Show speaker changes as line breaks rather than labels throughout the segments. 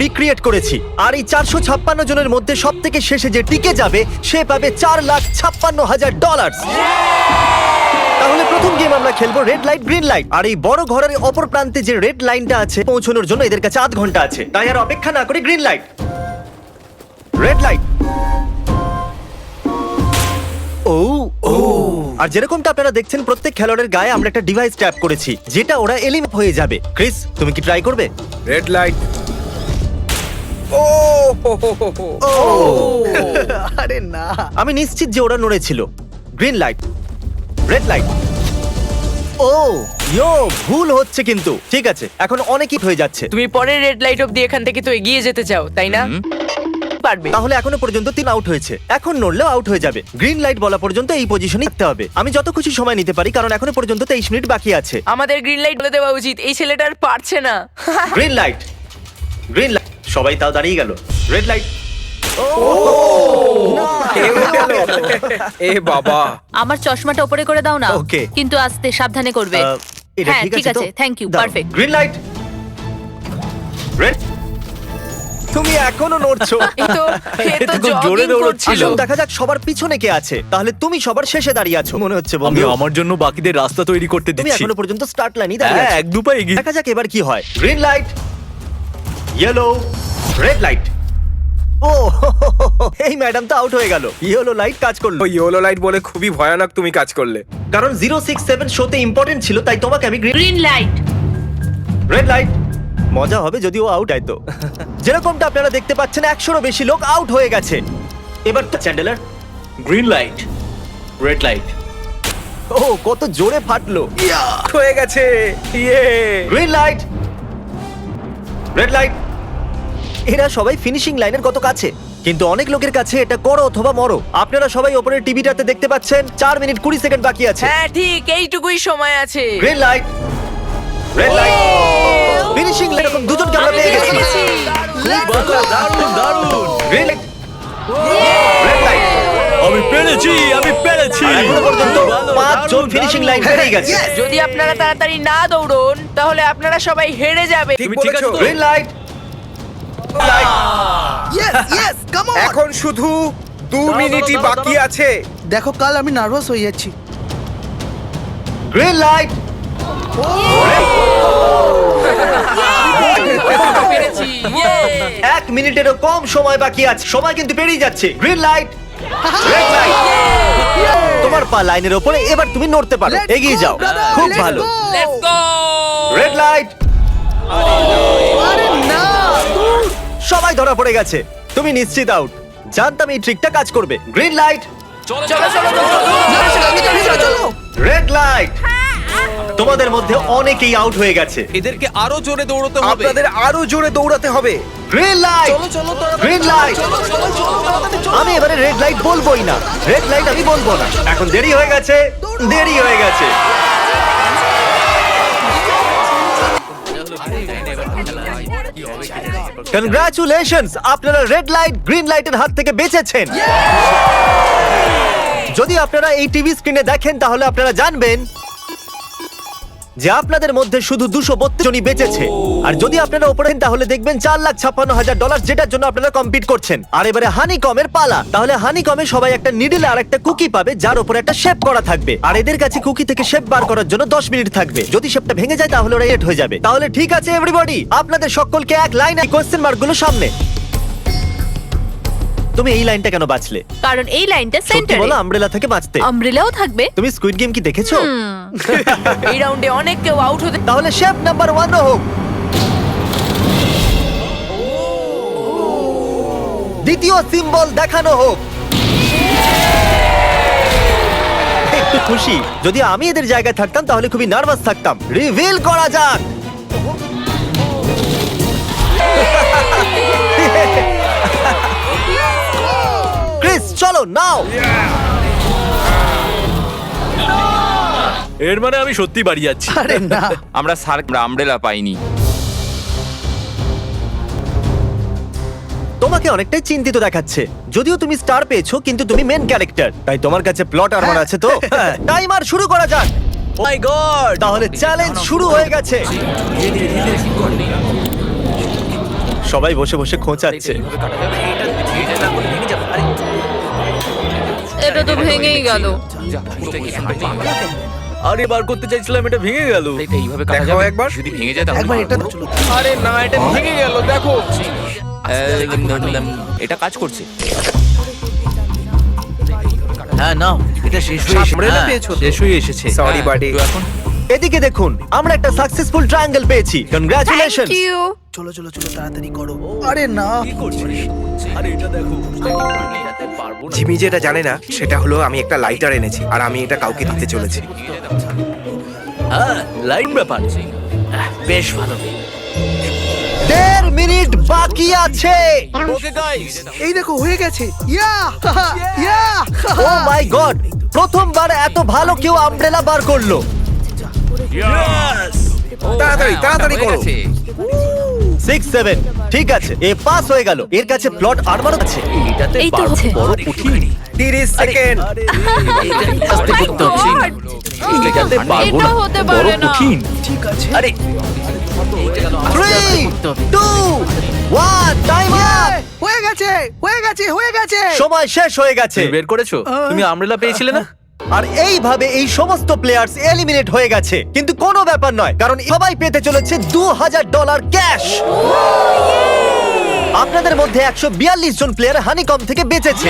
Recreate করেছি। আর এই 456 জনের মধ্যে সব থেকে শেষে যে টিকে যাবে সে পাবে $4,56,000। তাহলে প্রথম গেম আমরা খেলবো রেড লাইট গ্রিন লাইট। আর এই বড় ঘরের অপর প্রান্তে যে রেড লাইনটা আছে পৌঁছানোর জন্য এদের কাছে 8 ঘন্টা আছে। তাই আর অপেক্ষা না করে গ্রিন লাইট, রেড লাইট। আর যেরকমটা আপনারা দেখছেন প্রত্যেক খেলোয়াড়ের গায়ে আমরা একটা ডিভাইস ট্যাপ করেছি যেটা ওরা এলিমিনেট হয়ে যাবে। ক্রিস, তুমি কি ট্রাই করবে?
Red light. ও
আরে না, আমি নিশ্চিত যে ওরা নড়েছিল। Green light, red light. ও ইয়ো, ভুল হচ্ছে কিন্তু। ঠিক আছে, এখন অনেক হিট হয়ে যাচ্ছে।
তুমি পরের রেড লাইট অব্দি এখান থেকে তো এগিয়ে যেতে চাও, তাই না? পারবে।
তাহলে এখনো পর্যন্ত 3 আউট হয়েছে, এখন নড়লেও আউট হয়ে যাবে। গ্রিন লাইট বলা পর্যন্ত এই পজিশনে থাকতে হবে। আমি যত খুশি সময় নিতে পারি কারণ এখনো পর্যন্ত 23 মিনিট বাকি আছে।
আমাদের গ্রিন লাইট বলে দেওয়া উচিত, এই ছেলেটা আর পারছে না।
Green light, green light. সবাই তাও দাঁড়িয়ে গেল। Red light.
এ বাবা,
আমার চশমাটা উপরে করে দাও না।
Okay.
কিন্তু আস্তে সাবধানে করবে।
এটা
হ্যাঁ,
ঠিক
ঠিক
আছে তো?
আছে, থ্যাংক ইউ,
দাও।
পারফেক্ট।
Green light, red. তুমি এখনো নড়ছো।
এ তো
খুব জোরে
jogging
দৌড়চ্ছিল।
করছিল।
আসুন দেখা যাক সবার পিছনে কে আছে। তাহলে তুমি সবার শেষে দাঁড়িয়ে আছো মনে হচ্ছে
আমি
বন্ধু।
আমার জন্য বাকিদের রাস্তা তৈরি করতে
তুমি
দিচ্ছি।
এখনো পর্যন্ত স্টার্ট লাইনই দাঁড়িয়ে
হ্যাঁ,
আছো।
এক দু পা এগিয়ে।
দেখা যাক এবার কি হয়। Green light, yellow, red light. ও এই ম্যাডাম তো আউট হয়ে গেল। ইয়েলো লাইট কাজ করলো
ওই ইয়েলো লাইট বলে খুবই ভয়ানক তুমি কাজ করলে।
কারণ 067 শোতে ইম্পর্টেন্ট ছিল, তাই তোমাকে আমি
গ্রিন লাইট।
Red light. মজা হবে যদি ও আউট হয় তো। যেরকমটা আপনারা দেখতে পাচ্ছেন 100-এরও বেশি লোক আউট হয়ে গেছে। এবার তো chandelier.
Green light, red light.
ও কত জোরে ফাটলো।
হয়ে গেছে। ইয়ে।
Green light, red light. এরা সবাই ফিনিশিং লাইনের কত কাছে, কিন্তু অনেক লোকের কাছে এটা করো অথবা মরো। আপনারা সবাই ওপরের টিভিটাতে দেখতে পাচ্ছেন 4 মিনিট 20 সেকেন্ড বাকি আছে।
হ্যাঁ ঠিক, এইটুকুই সময় আছে।
Green light, red light. Finishing line এরকম দুজনকে আমরা পেয়ে গেছি।
দারুণ দারুণ।
Green light, red light.
আমি পেরেছি, আমি পেরেছি।
এখনো পর্যন্ত 5 জন ফিনিশিং লাইন পেরিয়ে গেছে।
যদি আপনারা তাড়াতাড়ি না দৌড়ন তাহলে আপনারা সবাই হেরে যাবে।
ঠিক
তুমি ঠিক
বলেছো।
আছো তো?
Green light, light.
এখন শুধু 2 মিনিটই
দাঁড়াও,
বাকি
দাঁড়াও।
আছে।
দেখো কাল আমি নার্ভাস হয়ে যাচ্ছি।
গ্রিন লাইট,
পেরেছি। Yay!
1 মিনিটেরও কম সময় বাকি আছে। সময় কিন্তু পেরিয়ে যাচ্ছে। Green light, red light. তোমার পা লাইনের উপরে, এবার তুমি নড়তে পারো।
Let's
এগিয়ে
go,
যাও।
brother,
খুব
let's
ভালো।
go!
Let's go!
Red light.
আরে না!
সবাই ধরা পড়ে গেছে। তুমি নিশ্চিত আউট। জানতাম এই ট্রিকটা কাজ করবে। গ্রিন লাইট,
চলো চলো চলো
চলো!
Red light. তোমাদের মধ্যে অনেকেই আউট হয়ে গেছে।
এদেরকে আরো জোরে দৌড়তে হবে।
আপনাদের আরো জোরে দৌড়াতে হবে।
Green light, green light. আমি এবারে রেড লাইট বলবোই না। রেড লাইট আমি বলবো না। এখন দেরি হয়ে গেছে, দেরি হয়ে গেছে। কনগ্রাচুলেশনস, আপনারা রেড লাইট গ্রিন লাইটের হাত থেকে বেঁচেছেন। যদি আপনারা এই টিভি স্ক্রিনে দেখেন তাহলে আপনারা জানবেন যে আপনাদের মধ্যে শুধু 232 জনই বেঁচেছে। আর যদি আপনারা উপরে তাহলে দেখবেন $4,56,000, যেটার জন্য আপনারা কম্পিট করছেন। আর এবারে হানিকমের পালা। তাহলে হানিকমে সবাই একটা নিডল আর একটা কুকি পাবে যার উপরে একটা শেপ করা থাকবে। আর এদের কাছে কুকি থেকে শেপ বার করার জন্য 10 মিনিট থাকবে। যদি শেপটা ভেঙে যায় তাহলে ওরা এট হয়ে যাবে। তাহলে ঠিক আছে এভরিবডি, আপনাদের সকলকে এক লাইনে কোশ্চেন মার্কগুলো সামনে। তুমি এই লাইনটা কেন বাঁচলে?
কারণ এই লাইনটা
সত্যি
সেন্টারে।
বলো আমব্রেলা থেকে বাঁচতে।
আমব্রেলাও থাকবে।
তুমি স্কুইড গেম কি দেখেছো?
এই রাউন্ডে অনেক কেউ আউট হতে।
তাহলে শেপ নাম্বার 1 হোক। দ্বিতীয় সিম্বল দেখানো হোক। একটু খুশি। যদি আমি এদের জায়গায় থাকতাম তাহলে খুবই নার্ভাস থাকতাম। রিভিল করা যাক। ক্রিস চলো নাও।
এর মানে আমি সত্যি বাড়ি যাচ্ছি।
আরে না!
আমরা আমব্রেলা পাইনি।
তোমাকে অনেকটাই চিন্তিত দেখাচ্ছে। যদিও তুমি স্টার পেয়েছো কিন্তু তুমি মেন ক্যারেক্টার, তাই তোমার কাছে প্লট আর্মার আছে তো। টাইমার শুরু করা যাক।
ও মাই গড!
তাহলে চ্যালেঞ্জ শুরু হয়ে গেছে। সবাই বসে বসে খোঁচাচ্ছে।
এটা তো ভেঙেই গেল।
আরে বার করতে চাইছিলাম, এটা ভেঙে গেল।
এইভাবে কাটা
দেখাও
যাবে
একবার।
যদি ভেঙে যায় তাহলে
একবার এটা
ভালো।
আরে না, এটা ভেঙে গেল, দেখো।
এটা কাজ করছে।
হ্যাঁ নাও, এটা শেষ হয়ে
সামরেলা পেয়েছো তো?
শেষ হয়ে এসেছে।
সরি
হ্যাঁ,
বাডি।
তো এখন
এদিকে দেখুন, আমরা একটা সাকসেসফুল ট্রায়াঙ্গেল পেয়েছি। কনগ্রাচুলেশন।
Thank you.
চলো চলো চলো তাড়াতাড়ি করো। আরে না,
কি করছিস? আরে এটা দেখো।
পারবো না।
জিমি যেটা জানে না সেটা হলো আমি একটা লাইটার এনেছি আর আমি এটা কাউকে দিতে চলেছি।
হ্যাঁ, লাইন ব্যাপার। বেশ ভালো।
1.5 মিনিট বাকি আছে।
ওকে গাইস,
এই দেখো হয়ে গেছে। ইয়া ইয়া
ও মাই গড, প্রথমবার এত ভালো কেউ আমব্রেলা বার করলো।
তাড়াতাড়ি তাড়াতাড়ি
হয়ে
করো।
গেছে।
6 7 ঠিক আছে, এ পাস হয়ে গেল। এর কাছে প্লট আর্মার আছে।
এটাতে
এই তো
পারবো,
হচ্ছে।
বড় কঠিন।
30 সেকেন্ড।
আস্তে করতে হচ্ছে। এটাতে পারবো
এটা
না,
হতে
বড়
পারে না।
কঠিন।
ঠিক আছে।
আরে
3 2 1 টাইম আপ।
হয়ে গেছে হয়ে গেছে হয়ে গেছে।
সময় শেষ হয়ে গেছে।
তুমি বের করেছো? তুমি আমব্রেলা পেয়েছিলে না?
আর এইভাবে এই সমস্ত প্লেয়ার্স এলিমিনেট হয়ে গেছে। কিন্তু কোনো ব্যাপার নয়, কারণ সবাই পেতে চলেছে $2000 ক্যাশ। আপনাদের মধ্যে 142 জন প্লেয়ার হানিকম থেকে বেঁচেছে।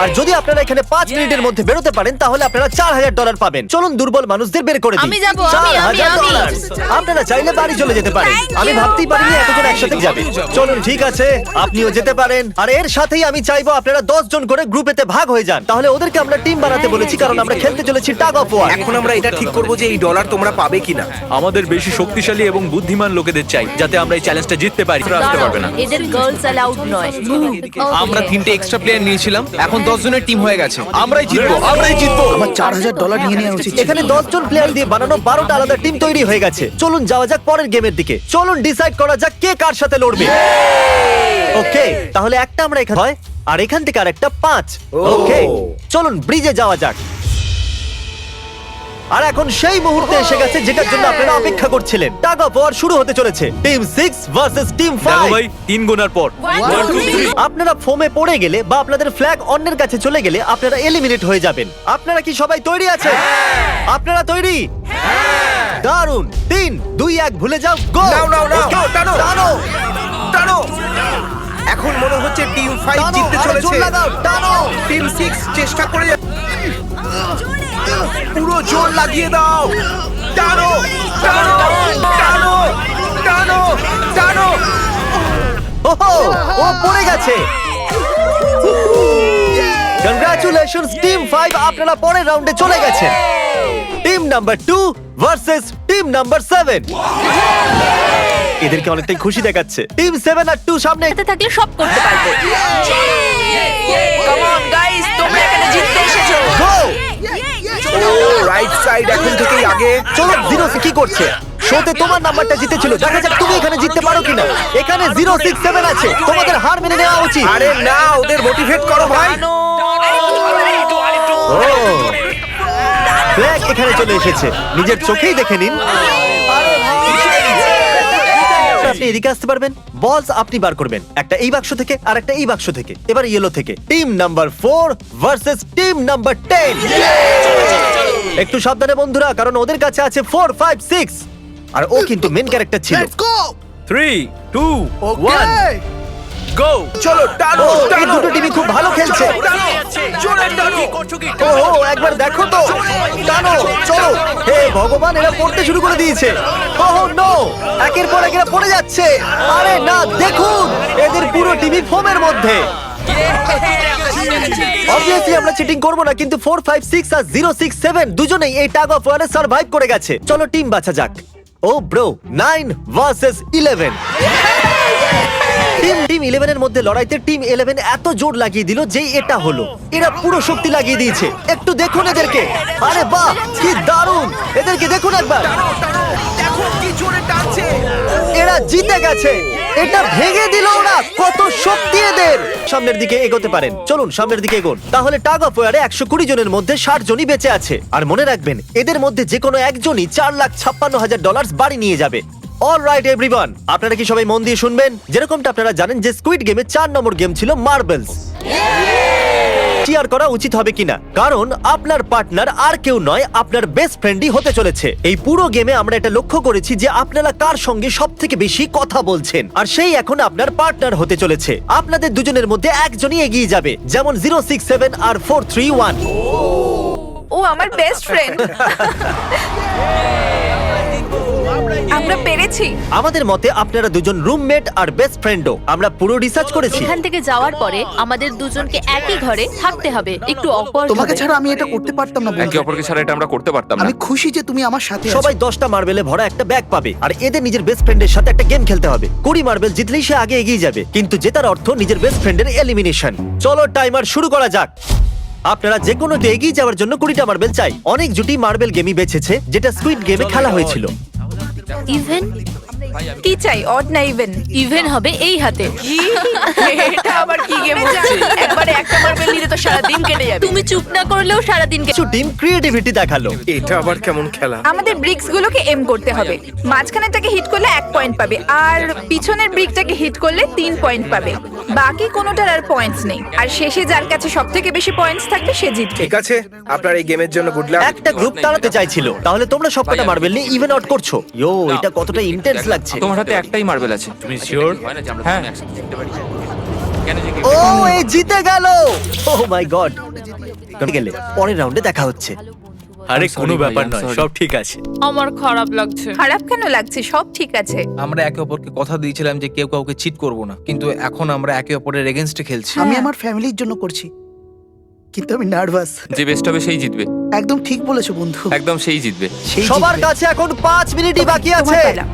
আর যদি আপনারা এখানে 5 মিনিটের মধ্যে বেরোতে পারেন তাহলে আপনারা $4000 পাবেন। চলুন দুর্বল মানুষদের বের করে দিই।
আমি যাবো, আমি।
$4000। আপনারা চাইলে বাড়ি চলে যেতে পারেন।
Thank
আমি
you.
ভাবতেই পারিনি এতজন একসাথে যাবে। চলুন ঠিক আছে, আপনিও যেতে পারেন। আর এর সাথেই আমি চাইবো আপনারা 10 জন করে গ্রুপেতে ভাগ হয়ে যান। তাহলে ওদেরকে আমরা টিম বানাতে বলেছি, কারণ আমরা খেলতে চলেছি টাগ অফ ওয়ার।
এখন আমরা এটা ঠিক করব যে এই ডলার তোমরা পাবে কিনা।
আমাদের বেশি শক্তিশালী এবং বুদ্ধিমান লোকেদের চাই, যাতে আমরা এই চ্যালেঞ্জটা জিততে পারি। আসতে পারবে না।
এদের গার্লস অ্যালাউড নয়।
আমরা 3টে এক্সট্রা প্লেয়ার নিয়েছিলাম, এখন 10 জনের টিম হয়ে গেছে। আমরাই জিতবো, আমরাই জিতবো।
আমার $4000 নিয়ে নেওয়া উচিত ছিল।
এখানে 10 জন প্লেয়ার দিয়ে বানানো 12টা আলাদা টিম তৈরি হয়ে গেছে। চলুন যাওয়া যাক পরের গেমের দিকে। চলুন ডিসাইড করা যাক কে কার সাথে লড়বে। ওকে, তাহলে একটা আমরা এখানে হয় আর এখান থেকে আরেকটা 5। ওকে, চলুন ব্রিজে যাওয়া যাক। আর এখন সেই মুহূর্তে এসে গেছে যেটার জন্য আপনারা অপেক্ষা করছিলেন। টাগ অফ ওয়ার শুরু হতে চলেছে। টিম 6 ভার্সেস টিম
দেখো
5।
ভাই, 3 গোনার পর 1 2 3।
আপনারা ফোমে পড়ে গেলে বা আপনাদের ফ্ল্যাগ অন্যের কাছে চলে গেলে আপনারা এলিমিনেট হয়ে যাবেন। আপনারা কি সবাই তৈরি আছেন? আপনারা তৈরি? দারুন। 3 2 1 ভুলে যাও। গো
নাও, নাও, নাও, টানো।
টানো
টানো। এখন মনে হচ্ছে টিম 5
টানো,
জিততে
আরে জোর
চলেছে।
লাগাও, টানো।
টিম 6 চেষ্টা করে পুরো জোর লাগিয়ে দাও। টানো টানো টানো টানো টানো।
ওহো, ও পড়ে গেছে। কংগ্রাচুলেশনস টিম 5, আপনারা পরের রাউন্ডে চলে গেছেন। Team number 2 versus team number 7। এদেরকে অনেকটাই খুশি দেখাচ্ছে। টিম 7 আর 2 সামনে।
সাথে থাকলে সব করতে পারবো।
কাম অন গাইস, তোমরা এখানে জিততে এসেছো।
গো!
ও রাইট সাইড এখন থেকেই আগে।
চলো, জিরো কি করছে? শোতে তোমার নাম্বারটা জিতেছিল। দেখা যাক তুমি এখানে জিততে পারো কিনা। এখানে 067 আছে। তোমাদের হার মেনে নেওয়া উচিত।
আরে না, ওদের মোটিভেট করো ভাই।
ও, ফ্ল্যাগ এখানে চলে এসেছে। নিজের চোখেই দেখে নিন। আপনি এদিকে আসতে পারবেন। বলস আপনি বার করবেন, একটা এই বাক্স থেকে আর একটা এই বাক্স থেকে। এবার ইয়েলো থেকে। Team number 4 versus team number 10। একটু সাবধানে বন্ধুরা, কারণ ওদের কাছে আছে 4 5 6 আর ও কিন্তু মেন ক্যারেক্টার ছিল।
Let's go.
3 2
ওকে
1 গো।
চলো টানো
ও, এই
টানো।
দুটো টিমই খুব ভালো খেলছে।
জোরে টানো।
ও একবার দেখো তো, টানো, চলো। হে ভগবান, এরা পড়তে শুরু করে দিয়েছে। ওহ নো, একের পর এক এরা পড়ে যাচ্ছে। আরে না, দেখুন এদের পুরো টিমই ফোমের মধ্যে। অবভিয়াসলি আমরা চিটিং করব না, কিন্তু 4 5 6 আর 067 দুজনেই এই টাগ অফ ওয়ারে সার্ভাইভ করে গেছে। চলো টিম বাছা যাক। ও ব্রো, 9 ভার্সেস 11। টিম 11 এর মধ্যে লড়াইতে টিম 11 এত জোর লাগিয়ে দিল যে এটা হলো। এরা পুরো শক্তি লাগিয়ে দিয়েছে। একটু দেখুন এদেরকে। আরে বাহ, কি দারুণ! এদেরকে দেখুন একবার।
দেখো কি জোরে টানছে।
এরা জিতে গেছে। এটা ভেঙে দিল ওরা। কত শক্তি এদের! সামনের দিকে এগোতে পারেন। চলুন সামনের দিকে এগোন। তাহলে টাগ অফ ওয়ারে 120 জনের মধ্যে 60 জনই বেঁচে আছে। আর মনে রাখবেন, এদের মধ্যে যে কোনো একজনই $4,56,000 বাড়ি নিয়ে যাবে। অলরাইট এভরিওয়ান, আপনারা কি সবাই মন দিয়ে শুনবেন? যেরকমটা আপনারা জানেন যে স্কুইড গেমে 4 নম্বর গেম ছিল মার্বেলস। শেয়ার করা উচিত হবে কিনা, কারণ আপনার পার্টনার আর কেউ নয়, আপনার বেস্ট ফ্রেন্ডই হতে চলেছে। এই পুরো গেমে আমরা এটা লক্ষ্য করেছি যে আপনারা কার সঙ্গে সবথেকে বেশি কথা বলছেন, আর সেই এখন আপনার পার্টনার হতে চলেছে। আপনাদের দুজনের মধ্যে একজনই এগিয়ে যাবে, যেমন 067 আর 431।
ও আমার বেস্ট ফ্রেন্ড। আমরা পেরেছি।
আমাদের মতে আপনারা দুজন রুমমেট আর বেস্ট ফ্রেন্ডও। আমরা পুরো রিসার্চ করেছি।
এখান থেকে যাওয়ার পরে আমাদের দুজনকে একই ঘরে থাকতে হবে, একটু অকওয়ার্ড
তোমাকে
হবে।
ছাড়া আমি এটা করতে পারতাম না বন্ধু।
একে অপরকে ছাড়া এটা আমরা করতে পারতাম না।
আমি খুশি যে তুমি আমার সাথে আছো।
সবাই 10টা মার্বেলে ভরা একটা ব্যাগ পাবে, আর এদের নিজের বেস্ট ফ্রেন্ডের সাথে একটা গেম খেলতে হবে। 20 মার্বেল জিতলেই সে আগে এগিয়ে যাবে, কিন্তু জেতার অর্থ নিজের বেস্ট ফ্রেন্ডের এলিমিনেশন। চলো টাইমার শুরু করা যাক। আপনারা যে কোনো এগিয়ে যাওয়ার জন্য 20টা মার্বেল চাই। অনেক জুটি মার্বেল গেমই বেছেছে, যেটা স্কুইড গেমে খেলা হয়েছিল।
ইভেন
কি চাই, অড না ইভেন?
ইভেন হবে এই হাতে।
কি? এটা আবার কি গেম হচ্ছে? একবারে একটা মার্বেল নিলে তো সারা দিন কেটে যাবে।
তুমি চুপ না করলেও সারাদিন
কিছু টিম ক্রিয়েটিভিটি দেখালো।
এটা আবার কেমন খেলা?
আমাদের ব্রিক্স গুলোকে এম করতে হবে। মাঝখানেরটাকে হিট করলে 1 পয়েন্ট পাবে, আর পিছনের ব্রিকটাকে হিট করলে 3 পয়েন্ট পাবে। বাকি কোনোটার আর পয়েন্টস নেই, আর শেষে যার কাছে সবথেকে বেশি পয়েন্টস থাকবে সে জিতবে।
ঠিক আছে, আপনার এই গেমের জন্য গুড লাক।
একটা গ্রুপ তাড়াতে চাইছিল, তাহলে তোমরা সবকটা মার্বেল নিয়ে ইভেন আউট করছো। ইয়ো, এটা কতটা ইন্টেন্স লাগছে।
তোমার হাতে একটাই মার্বেল আছে।
তুমি শিওর?
হ্যাঁ।
ও, এই জিতে গেল। ও মাই গড। গেলে পরের রাউন্ডে দেখা হচ্ছে।
আরে
I'm
কোনো
sorry
ব্যাপার
ভাই, I'm
নয়,
sorry.
সব ঠিক আছে।
আমার খারাপ লাগছে।
খারাপ কেন লাগছে? সব ঠিক আছে।
আমরা একে অপরকে কথা দিয়েছিলাম যে কেউ কাউকে চিট করব না, কিন্তু এখন আমরা একে অপরের এগেইনস্টে খেলছি।
আমি আমার ফ্যামিলির জন্য করছি, কিন্তু আমি নার্ভাস।
যে বেস্ট হবে সেই জিতবে।
একদম ঠিক বলেছো বন্ধু।
একদম সেই জিতবে।
সেই
সবার
জিতবে।
কাছে এখন 5 মিনিটই বাকি আছে।
তোমার পালা।